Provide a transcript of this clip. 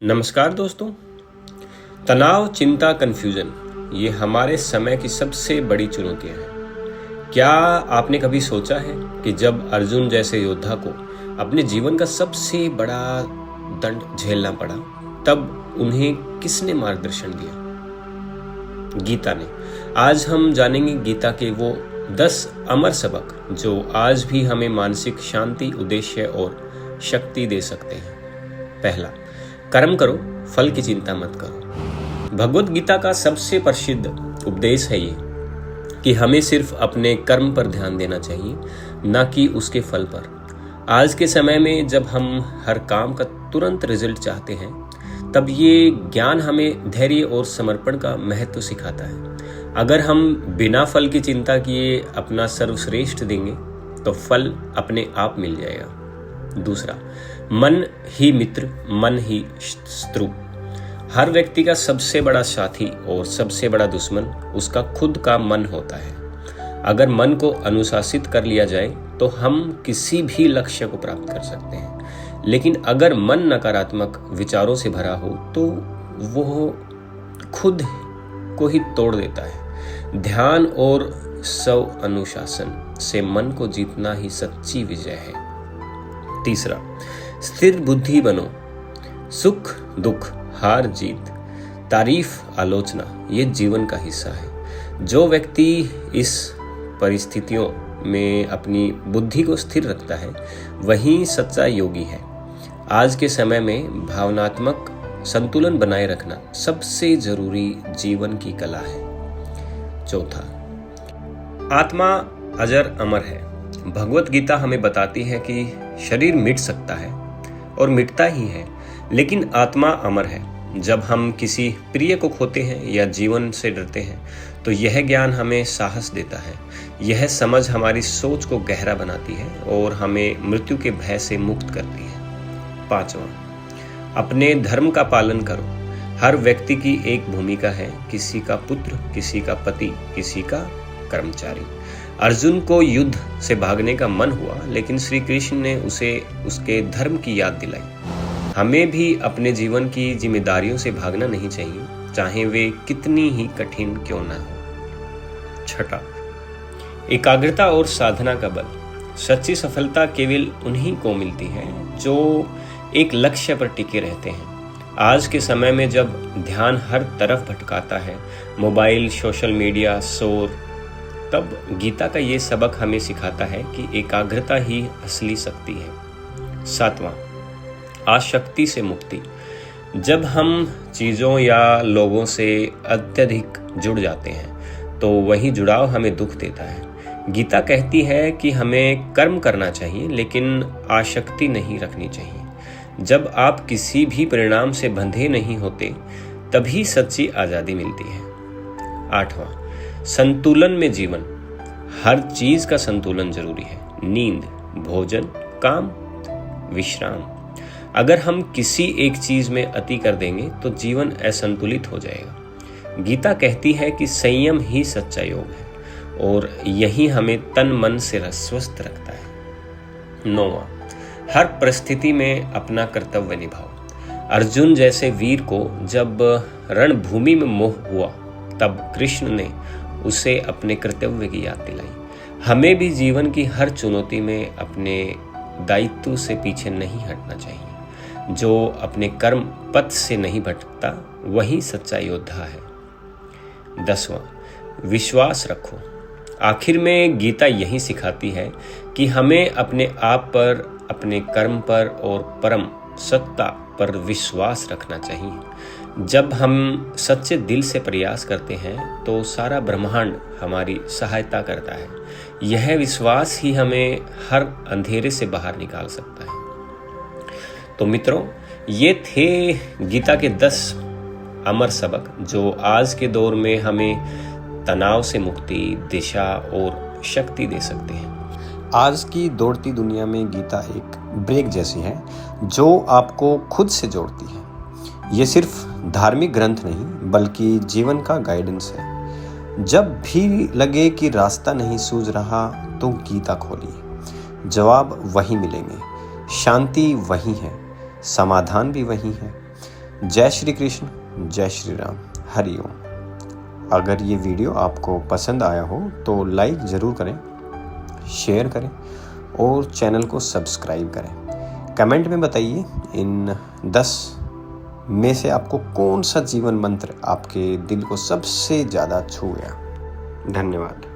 नमस्कार दोस्तों। तनाव, चिंता, कन्फ्यूजन ये हमारे समय की सबसे बड़ी चुनौतियां हैं। क्या आपने कभी सोचा है कि जब अर्जुन जैसे योद्धा को अपने जीवन का सबसे बड़ा दंड झेलना पड़ा, तब उन्हें किसने मार्गदर्शन दिया? गीता ने। आज हम जानेंगे गीता के वो 10 अमर सबक जो आज भी हमें मानसिक शांति, उद्देश्य और शक्ति दे सकते हैं। पहला, कर्म करो, फल की चिंता मत करो। भगवत गीता का सबसे प्रसिद्ध उपदेश है ये कि हमें सिर्फ अपने कर्म पर ध्यान देना चाहिए, ना कि उसके फल पर। आज के समय में जब हम हर काम का तुरंत रिजल्ट चाहते हैं, तब ये ज्ञान हमें धैर्य और समर्पण का महत्व सिखाता है। अगर हम बिना फल की चिंता किए अपना सर्वश्रेष्ठ देंगे, तो फल अपने आप मिल जाएगा। दूसरा, मन ही मित्र, मन ही शत्रु। हर व्यक्ति का सबसे बड़ा साथी और सबसे बड़ा दुश्मन उसका खुद का मन होता है। अगर मन को अनुशासित कर लिया जाए तो हम किसी भी लक्ष्य को प्राप्त कर सकते हैं, लेकिन अगर मन नकारात्मक विचारों से भरा हो तो वो खुद को ही तोड़ देता है। ध्यान और स्व अनुशासन से मन को जीतना ही सच्ची विजय है। तीसरा, स्थिर बुद्धि बनो। सुख दुख, हार जीत, तारीफ आलोचना ये जीवन का हिस्सा है। जो व्यक्ति इस परिस्थितियों में अपनी बुद्धि को स्थिर रखता है, वही सच्चा योगी है। आज के समय में भावनात्मक संतुलन बनाए रखना सबसे जरूरी जीवन की कला है। चौथा, आत्मा अजर अमर है। भगवत गीता हमें बताती है कि शरीर मिट सकता है और मिटता ही है, लेकिन आत्मा अमर है। जब हम किसी प्रिय को खोते हैं या जीवन से डरते हैं, तो यह ज्ञान हमें साहस देता है। यह समझ हमारी सोच को गहरा बनाती है और हमें मृत्यु के भय से मुक्त करती है। पांचवा, अपने धर्म का पालन करो। हर व्यक्ति की एक भूमिका है, किसी का पुत्र, किसी का पति, किसी का कर्मचारी। अर्जुन को युद्ध से भागने का मन हुआ, लेकिन श्री कृष्ण ने उसे उसके धर्म की याद दिलाई। हमें भी अपने जीवन की जिम्मेदारियों से भागना नहीं चाहिए, चाहे वे कितनी ही कठिन क्यों ना हो। छठा, एकाग्रता और साधना का बल। सच्ची सफलता केवल उन्हीं को मिलती है जो एक लक्ष्य पर टिके रहते हैं। आज के समय में जब ध्यान हर तरफ भटकाता है, मोबाइल, सोशल मीडिया, शोर, तब गीता का ये सबक हमें सिखाता है कि एकाग्रता ही असली शक्ति है। सातवां, आसक्ति से मुक्ति। जब हम चीज़ों या लोगों से अत्यधिक जुड़ जाते हैं, तो वही जुड़ाव हमें दुख देता है। गीता कहती है कि हमें कर्म करना चाहिए, लेकिन आसक्ति नहीं रखनी चाहिए। जब आप किसी भी परिणाम से बंधे नहीं होते, तभी सच्ची आज़ादी मिलती है। आठवां, संतुलन में जीवन। हर चीज का संतुलन जरूरी है। नींद, भोजन, काम, विश्राम। अगर हम किसी एक चीज में अति कर देंगे तो जीवन असंतुलित हो जाएगा। गीता कहती है कि संयम ही सच्चा योग है और यही हमें तन मन से स्वस्थ रखता है। नौवां, हर परिस्थिति में अपना कर्तव्य निभाओ। अर्जुन जैसे वीर को जब रणभूमि में मोह हुआ, तब कृष्ण ने उसे अपने कर्तव्य की याद दिलाई। हमें भी जीवन की हर चुनौती में अपने दायित्व से पीछे नहीं हटना चाहिए। जो अपने कर्म पथ से नहीं भटकता, वही सच्चा योद्धा है। 10वां, विश्वास रखो। आखिर में गीता यही सिखाती है कि हमें अपने आप पर, अपने कर्म पर और परम सत्ता पर विश्वास रखना चाहिए। जब हम सच्चे दिल से प्रयास करते हैं, तो सारा ब्रह्मांड हमारी सहायता करता है। यह विश्वास ही हमें हर अंधेरे से बाहर निकाल सकता है। तो मित्रों, ये थे गीता के 10 अमर सबक जो आज के दौर में हमें तनाव से मुक्ति, दिशा और शक्ति दे सकते हैं। आज की दौड़ती दुनिया में गीता एक ब्रेक जैसी है जो आपको खुद से जोड़ती है। ये सिर्फ धार्मिक ग्रंथ नहीं, बल्कि जीवन का गाइडेंस है। जब भी लगे कि रास्ता नहीं सूझ रहा, तो गीता खोलिए। जवाब वही मिलेंगे, शांति वही है, समाधान भी वही है। जय श्री कृष्ण, जय श्री राम, हरि ओम। अगर ये वीडियो आपको पसंद आया हो तो लाइक ज़रूर करें, शेयर करें और चैनल को सब्सक्राइब करें। कमेंट में बताइए इन 10 में से आपको कौन सा जीवन मंत्र आपके दिल को सबसे ज़्यादा छू गया। धन्यवाद।